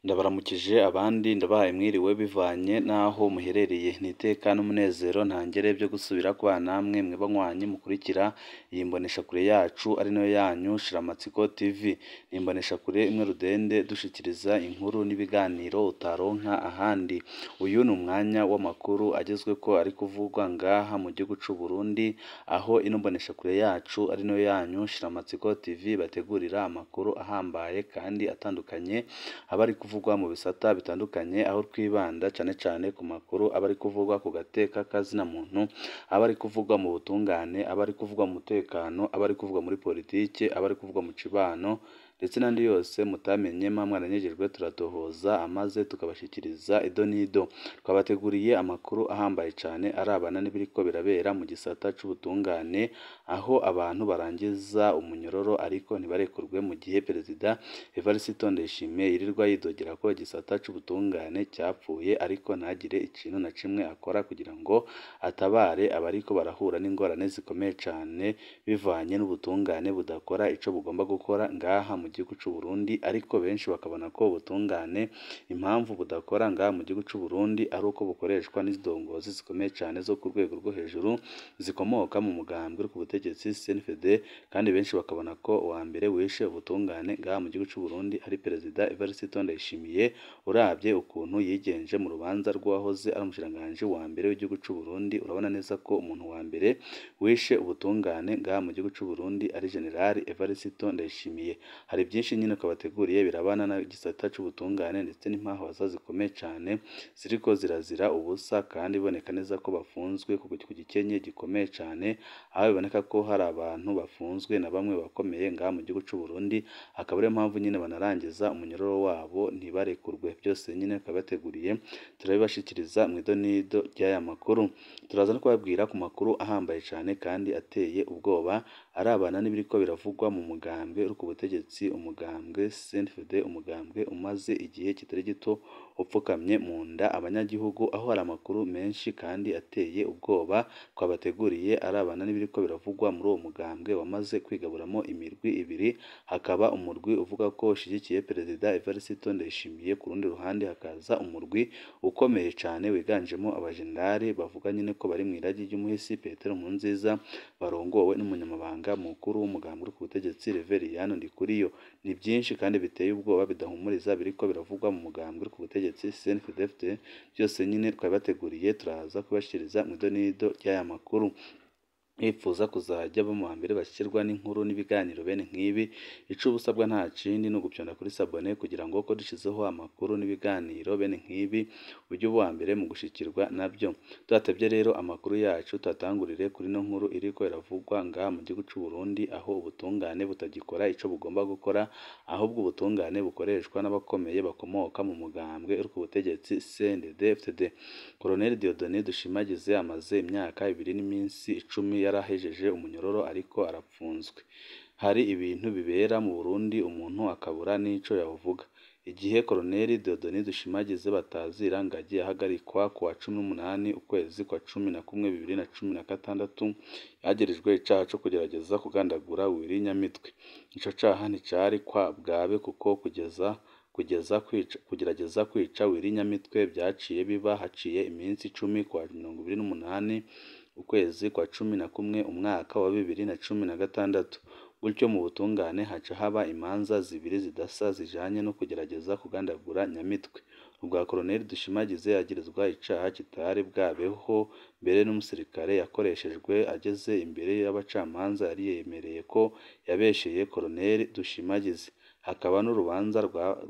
Ndabaramukije abandi ndabahaye mwiriwe bivanye n'aho muherereye, ni iteka n'umunezero ntangere byo gusubira kubana namwe mwe banywanyi mukurikira iyi mboneshakure yacu ari nayo yanyu Shiramatsiko TV. Ni imboneshakure imwe rudende dushikiriza inkuru n'ibiganiro utaronka ahandi. Uyu ni umwanya w'amakuru agezwe ko ari kuvugwa ngaha mu gihugu c'u Burundi, aho ino mboneshakure yacu ari nayo yanyu Shiramatsiko TV bategurira amakuru ahambaye kandi atandukanye aba ari kuvugwa mu bisata bitandukanye, aho twibanda cyane cyane ku makuru aba ari kuvugwa ku gateka kazina muntu, aba ari kuvugwa mu butungane, aba ari kuvugwa mu mutekano, aba ari kuvugwa muri politike, aba ari kuvugwa mu cibano ndetse n'andi yose mutamenye mwaranyegerwe turatohoza amaze tukabashikiriza ido n'ido. Twabateguriye amakuru ahambaye cyane arabana n'ibiriko birabera mu gisata c'ubutungane, aho abantu barangiza umunyororo ariko ntibarekurwe mu gihe Perezida Evariste Ndayishimiye yirirwa yidogera ko igisata c'ubutungane cyapfuye ariko ntagire ikintu na kimwe akora kugira ngo atabare abariko barahura n'ingorane zikomeye cyane bivanye n'ubutungane budakora ico bugomba gukora ngaha mu gihugu c'u Burundi. Ariko benshi bakabona ko ubutungane impamvu budakora ngaha mu gihugu c'u Burundi ari uko bukoreshwa n'indongozi zikomeye cyane zo ku rwego rwo hejuru zikomoka mu mugambwe uri ku butegetsi CNDD, kandi benshi bakabona ko uwa mbere wishe ubutungane ngaha mu gihugu c'u Burundi ari Perezida Evariste Ndayishimiye, urabye ukuntu yigenje mu rubanza rw'uwahoze ari umushikiranganji wa mbere w'igihugu c'u Burundi. Urabona neza ko umuntu wa mbere wishe ubutungane ngaha mu gihugu c'u Burundi ari General Evariste Ndayishimiye. Hari byinshi nyine twabateguriye birabana na gisata c'ubutungane ndetse n'impahaza zikomeye cyane ziriko zirazira ubusa, kandi biboneka neza ko bafunzwe ku gikenye gikomeye cyane, aho biboneka ko hari abantu bafunzwe na bamwe bakomeye ngaha mu gihugu c'u Burundi, akaba ariyo mpamvu nyine banarangiza umunyororo wabo ntibarekurwe. Byose nyine twabateguriye turabibashikiriza mu ido n'ido ry'aya makuru. Turaza no kubabwira ku makuru ahambaye cyane kandi ateye ubwoba arabana n'ibiriko biravugwa mu mugambwe uri ku butegetsi, umugambwe CNDD, umugambwe umaze igihe kitari gito upfukamye mu nda abanyagihugu, aho hari amakuru menshi kandi ateye ubwoba twabateguriye arabana n'ibiriko biravugwa muri uwo mugambwe wamaze kwigaburamo imirwi ibiri. Hakaba umurwi uvuga ko ushigikiye Perezida Evariste Ndayishimiye, ku rundi ruhande hakaza umurwi ukomeye cyane wiganjemo abajenerali bavuga nyine ko bari mu iragi ry'umuhisi Petero Nkurunziza, barongowe n'umunyamabanga mukuru w'umugambwe uri ku butegetsi Reveriyani Ndikuriyo. Ni byinshi kandi biteye ubwoba bidahumuriza biriko biravugwa mu mugambwe uri ku butegetsi CNDD. Byose nyine twabibateguriye turaza kubashikiriza mu ido n'ido ry'aya makuru. Ipfuza kuzajya bo mu mbere bashyirwa n'inkuru n'ibiganiro bene nk'ibi, ico ubusabwa nta kindi no gupyonda kuri sabone kugira ngo ko dushizeho amakuru n'ibiganiro bene nk'ibi ujye uba mbere mu gushikirwa nabyo. Tudatevye rero amakuru yacu tutatangurire kuri no nkuru iriko iravugwa ngaha mu gihugu c'u Burundi, aho ubutungane butagikora ico bugomba gukora, ahubwo ubutungane bukoreshwa n'abakomeye bakomoka mu mugambwe uri ku butegetsi CNDD. Colonel Dieudonné Dushimagize amaze imyaka 2 n'iminsi 10 yarahejeje umunyororo ariko arapfunzwe. Hari ibintu bibera mu Burundi umuntu akabura n'ico yavuga. Igihe Colonel Dieudonné Dushimagize batazira ngagiye ahagarikwa ku wa 18 ukwezi kwa 11 2016, yagirijwe icaha co kugerageza kugandagura Nyamitwe. Ico caha nticari kwa bwabe kuko kugerageza kwica Nyamitwe byaciye biba haciye iminsi 10 kwa 28 ukwezi kwa 11 umwaka wa 2016. Gutyo mu butungane haca haba imanza zibiri zidasa zijanye no kugerageza kugandagura Nyamitwe. Ubwa Colonel Dushimagize yagirizwa icaha kitari bwabeho mbere n'umusirikare yakoreshejwe ageze imbere y'abacamanza yari yemereye ko yabesheye Colonel Dushimagize. Hakaba n'urubanza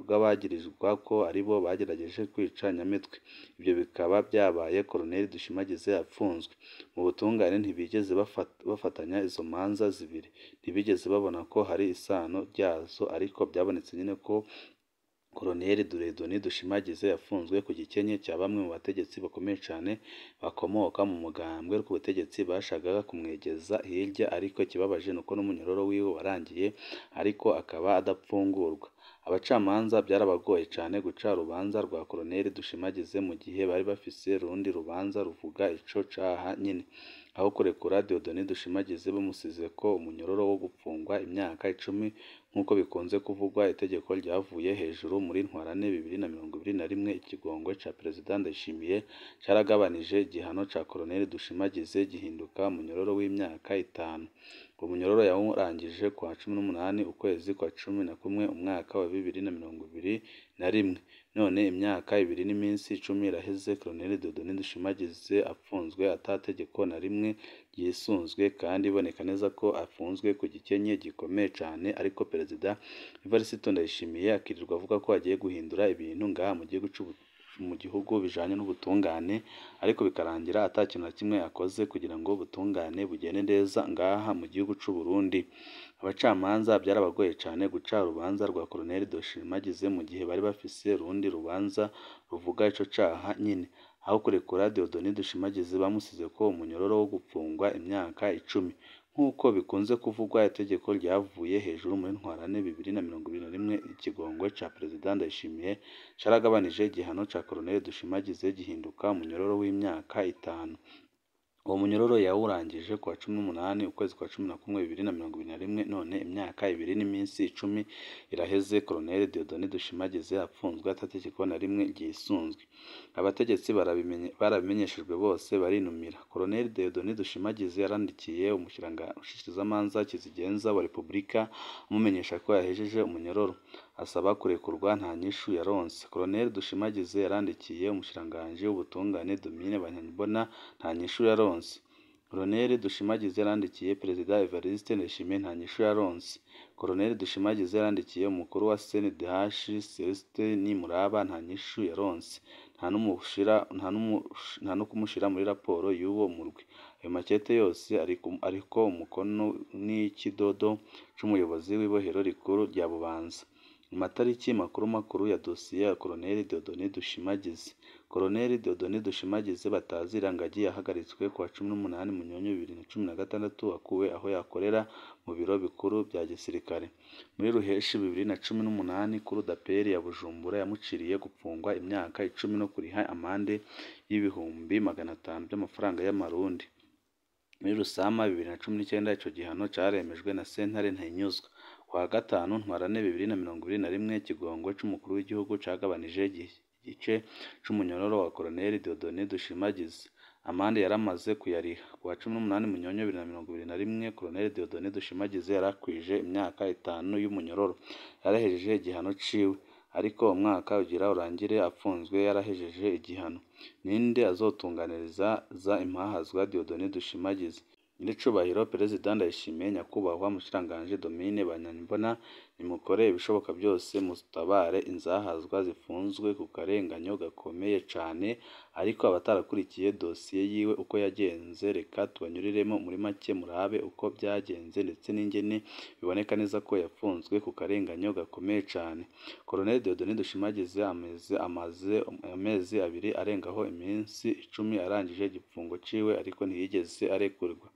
rw'abagirizwa ko aribo bagerageje kwica Nyamitwe. Ibyo bikaba byabaye Colonel Dushimagize yapfunzwe. Mu butungane ntibigeze bafatanya izo manza zibiri, ntibigeze babona ko hari isano ryazo, ariko byabonetse nyine ko Colonel Dieudonné Dushimagize yafunzwe ku gikenye cya bamwe mu bategetsi bakomeye cyane bakomoka mu mugambwe ku butegetsi bashagaga kumwegeza hirya, ariko kibabaje nuko n'umunyororo wiwe warangiye ariko akaba adapfungurwa. Abacamanza byarabagoye cyane guca urubanza rwa Colonel Dushimagize mu gihe bari bafise urundi rubanza ruvuga ico caha nyine. aho kurekura Dieudonné Dushimagize bamusize ko umunyororo wo gupfungwa imyaka 10 nk'uko bikunze kuvugwa itegeko ryavuye hejuru muri Ntwarante 2021 ikigongwe ca Perezida Ndayishimiye caragabanije igihano ca Colonel Dushimagize gihinduka umunyororo w'imyaka 5. Uwo munyororo yawurangije ku wa 18 ukwezi kwa 11 umwaka wa 2021. None imyaka 2 n'iminsi 10 iraheze Colonel Dieudonné Dushimagize apfunzwe atategeko na rimwe ryisunzwe, kandi iboneka neza ko afunzwe ku gikenye gikomeye cane, ariko Perezida Evariste Ndayishimiye akirirwa avuga ko agiye guhindura ibintu ngaha mu gihugu bijanye n'ubutungane, ariko bikarangira ata kintu na kimwe akoze kugira ngo ubutungane bugende neza ngaha mu gihugu c'u Burundi. Abacamanza byarabagoye cane guca urubanza rwa Colonel Dushimagize mu gihe bari bafise urundi rubanza ruvuga ico caha nyine. Aho kurekura Dieudonné Dushimagize bamusize ko umunyororo wo gupfungwa imyaka 10. Nk'uko bikunze kuvugwa itegeko ryavuye hejuru muri Ntwarante 2021 ikigongwe ca Perezida Ndayishimiye caragabanije igihano ca Colonel Dushimagize gihinduka umunyororo w'imyaka 5. Uwo munyororo yawurangije ku wa 18 ukwezi kwa 11 2021. None imyaka 2 n'iminsi 10 iraheze Colonel Dieudonné Dushimagize apfunzwe atategeko na rimwe ryisunzwe. Abategetsi barabimenyeshejwe bose barinumira. Colonel Dieudonné Dushimagize yarandikiye umushikizamanza kizigenza wa Repubulika amumenyesha ko yahejeje umunyororo, asaba kurekurwa nta nyishu yaronse. Colonel Dushimagize yarandikiye umushikiranganji w'ubutungane Domine Banyankimbona nta nyishu yaronse. Colonel Dushimagize yarandikiye Perezida Evariste Ndayishimiye nta nyishu yaronse. Colonel Dushimagize yarandikiye umukuru wa CNDH Celestin Nimuraba nta nyishu yaronse, nta no kumushira muri raporo y'uwo murwi. Ayo makete yose ariko umukono n'ikidodo c'umuyobozi w'ibohero rikuru rya Bubanza. Mu matariki makuru ya dosiye ya Colonel Dieudonné Dushimagize. Colonel Dieudonné Dushimagize batazira ngagi yahagaritswe ku wa 18 Munyonyo 2016 akuwe aho yakorera mu biro bikuru bya gisirikare. Muri Ruheshi 2018 kuri Daperi ya Bujumbura yamuciriye gupfungwa imyaka 10 no kuriha amande y'ibihumbi 500 by'amafaranga y'amarundi. Muri Rusama 2019 ico gihano caremejwe na sentare ntahinyuzwa. Kwa gatanu Ntwarante 2021 ikigongwe c'umukuru w'igihugu cagabanije igice c'umunyororo wa Colonel Dieudonné Dushimagize. Amande yaramaze kuyariha. Ku wa 18 Munyonyo 2021 Colonel Dieudonné Dushimagize yarakwije imyaka 5 y'umunyororo, yarahejeje igihano ciwe, ariko umwaka ugira urangire apfunzwe yarahejeje igihano. Ninde azotunganiriza impahazwa Dieudonné Dushimagize? Nyiricubahiro Perezida Ndayishimiye nyakubahwa mushikiranganji Domine Banyankimbona, nimukore ibishoboka byose mutabare inzahazwa zifunzwe ku karenganyo gakomeye cane, ariko abatarakurikiye dosiye yiwe uko yagenze reka tubanyuriremo muri make murabe uko byagenze ndetse n'ingene biboneka neza ko yafunzwe ku karenganyo gakomeye cane. Colonel Dieudonné Dushimagize amaze amezi 2 arengaho iminsi 10 arangije igifungo ciwe, ariko ntiyigeze arekurwa.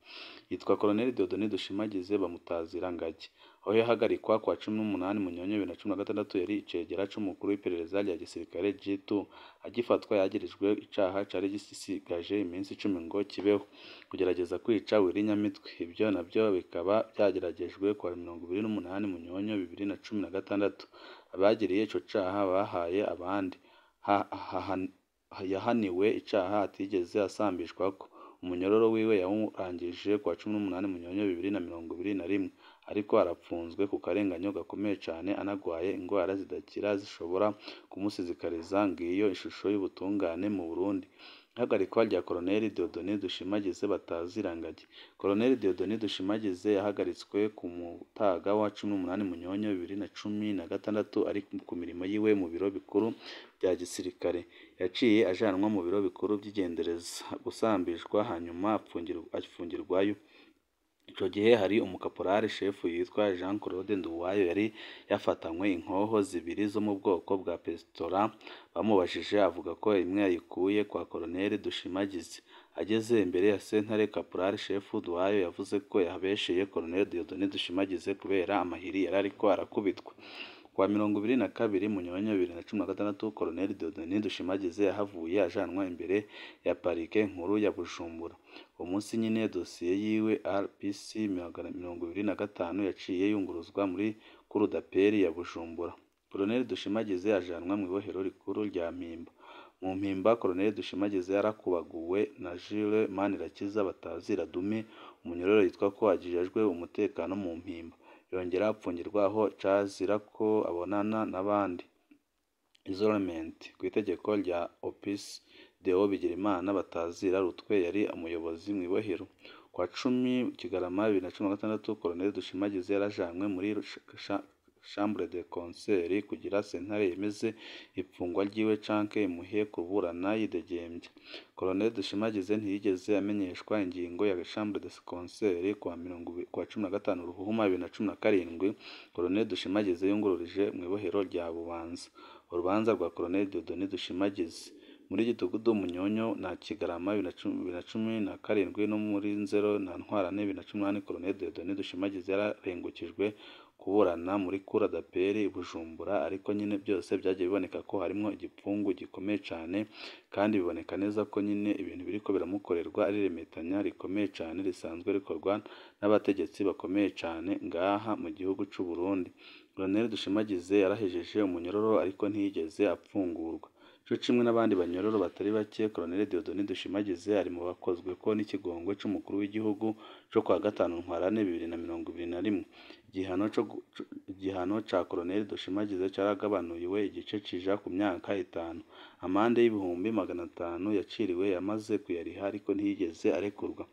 Yitwa Colonel Dieudonné Dushimagize bamutazira ngagi. Aho yahagarikwa kwa 18 Munyonyo 2016 yari icegera c'umukuru w'iperereza rya gisirikare G2. Agifatwa yagirijwe icaha cari gisigaje iminsi 10 ngo kibeho, kugerageza kwica Wirinyamitwe. Ibyo nabyo bikaba byageragejwe kwa 28 Munyonyo 2016. Abagiriye ico caha bahaye abandi yahaniwe icaha atigeze asambishwako. Umunyororo wiwe yawurangije kwa 18 Munyonyo 2021, ariko arapfunzwe ku karenganyo gakomeye cane, anagwaye ingwara zidakira zishobora kumusizikariza. Ngiyo ishusho y'ubutungane mu Burundi. Ihagarikwa rya Colonel Dieudonné Dushimagize batazira ngagi. Colonel Dieudonné Dushimagize yahagaritswe ku mutaga wa 18 Munyonyo 2016 ari ku mirimo yiwe mu biro bikuru bya gisirikare. Yaciye ajanwa mu biro bikuru by'igendereza gusambishwa, hanyuma apfungirwayo. Ico gihe hari umukaporari shefu yitwa Jean Claude Nduwayo yari yafatanywe inkoho 2 zo mu bwoko bwa pistola. Bamubajije avuga ko imwe yayikuye kwa Colonel Dushimagize. Ageze imbere ya sentare, kaporari shefu Nduwayo yavuze ko yabesheye Colonel Dieudonné Dushimagize kubera amahiri yari ariko arakubitwa. Kuwa 22 Munyonyo 2016 Colonel Dieudonné Dushimagize yahavuye ajanwa imbere ya parike nkuru ya Bujumbura. Uwo munsi nyine dosiye yiwe RPC 25 yaciye yunguruzwa muri Cour d'appel ya Bujumbura. Colonel Dushimagize ajanwa mu ibohero rikuru rya Mpimba. Mu Mpimba Colonel Dushimagize yarakubaguwe na Jules Manirakiza batazira Dume, umunyororo yitwa ko ajejwe umutekano mu Mpimba. Yongera apfungirwa aho cazira ko abonana n'abandi. Isolement ku itegeko rya Opus Deo Bigirimana batazira Rutwe yari umuyobozi mu ibohero. Kwa 10 Kigarama 2016 Colonel Dushimagize yarajanwe muri chambre de concert kugira sentare yemeze ipfungwa ryiwe canke imuhe kuburana yidegembya. Colonel Dushimagize ntiyigeze amenyeshwa ingingo ya chambre de concert kwa 15 Ruhuhuma 2017. Colonel Dushimagize yungururije mu ibohero rya Bubanza. Urubanza rwa Colonel Dieudonné Dushimagize muri Gitugudu Munyonyo na Kigarama 2017 no muri Nzero na Ntwarane 2018 Colonel Dieudonné Dushimagize yararengukijwe kuburana muri Cour d'appel Bujumbura, ariko nyine byose byagiye biboneka ko harimo igipfungu gikomeye cyane, kandi biboneka neza ko nyine ibintu biriko biramukorerwa ari remetanya rikomeye cyane risanzwe rikorwa n'abategetsi bakomeye cyane ngaha mu gihugu cy'u Burundi. Colonel Dushimagize yarahejeje umunyororo ariko ntiyigeze apfungurwa. Cyo kimwe n'abandi banyororo batari bake, Colonel Dieudonné Dushimagize ari mu bakozwe ko n'ikigongwe cy'umukuru w'igihugu cyo kwa 5 Ntwarane 2021. Igihano ca Colonel Dushimagize caragabanuye igice cija ku myaka 5. Amande y'ibihumbi 500 yaciriwe yamaze kuyariha ariko ntiyigeze arekurwa.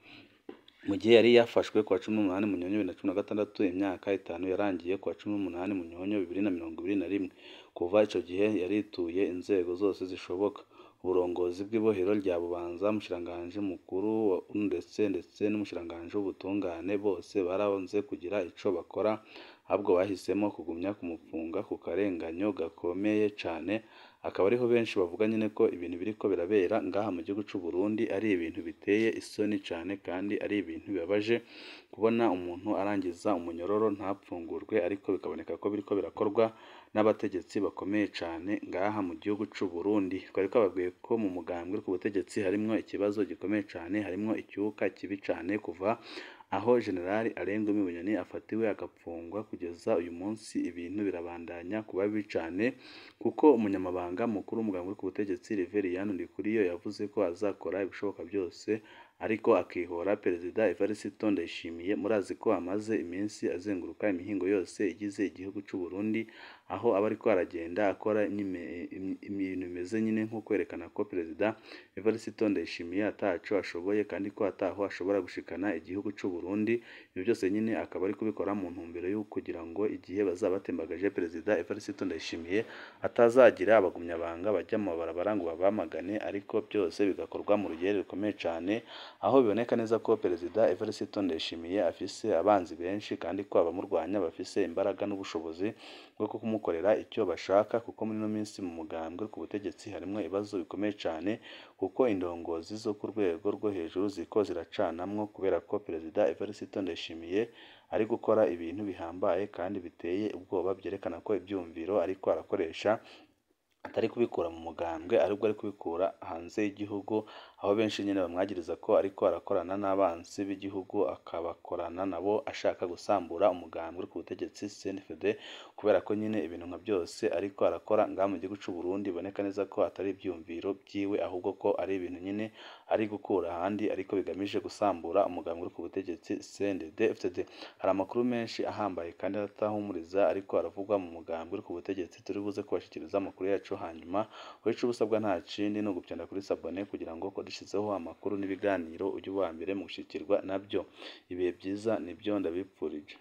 Mu gihe yari yafashwe kwa 18 Munyonyo 2016, imyaka 5 yarangiye kwa 18 Munyonyo 2021. Kuva ico gihe yarituye inzego zose zishoboka. Uburongozi bw'ibohero rya Bubanza, umushiranganje mukuru ndetse n'umushiranganje w'ubutungane bose baronze kugira ico bakora, ahubwo bahisemo kugumya kumufunga ku karenganyo gakomeye cyane. Akaba ariho benshi bavuga nyine ko ibintu biriko birabera ngaha mu gihugu cy'u Burundi ari ibintu biteye isoni cyane, kandi ari ibintu bibabaje kubona umuntu arangiza umunyororo ntapfungurwe, ariko bikaboneka ko biriko birakorwa n'abategetsi bakomeye cyane ngaha mu gihugu cy'u Burundi. Twari twababwiye ko mu mugambwe ku butegetsi harimo ikibazo gikomeye cyane, harimo icyuka kibi cyane kuva aho General Arenga Bunyoni afatiwe agapfungwa kugeza uyu munsi. Ibintu birabandanya kuba bibi cyane, kuko umunyamabanga mukuru w'umugambwe ku butegetsi Reverien Ndikuriyo yavuze ko azakora ibishoboka byose ariko akihora Perezida Evariste Ndayishimiye. Murazi ko amaze iminsi azenguruka imihingo yose igize igihugu cy'u Burundi, aho aba ariko aragenda akora ibintu bimeze nyine nko kwerekana ko Perezida Evariste Ndayishimiye ataco ashoboye, kandi ko ataho ashobora gushikana igihugu cy'u Burundi. Ibyo byose nyine akaba ari kubikora mu ntumbero yo kugira ngo igihe bazaba batembagaje Perezida Evariste Ndayishimiye atazagira abagumyabanga bajya mu mabarabara ngo babamagane, ariko byose bigakorwa mu rugero rukomeye cyane, aho biboneka neza ko Perezida Evariste Ndayishimiye afise abanzi benshi, kandi ko abamurwanya bafise imbaraga n'ubushobozi bwo kumukorera icyo bashaka. Kuko muri no minsi mu mugambwe ku butegetsi harimo ibibazo bikomeye cyane, kuko indongozi zo ku rwego rwo hejuru ziko ziracanamwo, kubera ko Perezida Evariste Ndayishimiye ari gukora ibintu bihambaye kandi biteye ubwoba, byerekana ko ibyumviro ariko arakoresha atari kubikura mu mugambwe, aribwo ari kubikura hanze y'igihugu, aho benshi nyine bamwagiriza ko ariko arakorana n'abansi b'igihugu, akabakorana nabo ashaka gusambura umugambwe ku butegetsi CNFD, kubera ko nyine ibintu nka byose ariko arakora ngaha mu gihugu cy'u Burundi boneka neza ko atari ibyumviro byiwe, ahubwo ko ari ibintu nyine ari gukura ahandi, ariko bigamije gusambura umugambwe ku butegetsi CNDD-FDD. Hari amakuru menshi ahambaye kandi atahumuriza ariko aravugwa mu mugambwe ku butegetsi, turi buze kubashikiriza amakuru yacu hanyuma. Wica ubusabwa nta kindi no gupyanda kuri sabone kugira ngo dushizeho amakuru n'ibiganiro ujye uwa mbere mu gushikirwa nabyo. Ibihe byiza nibyo ndabipfurije.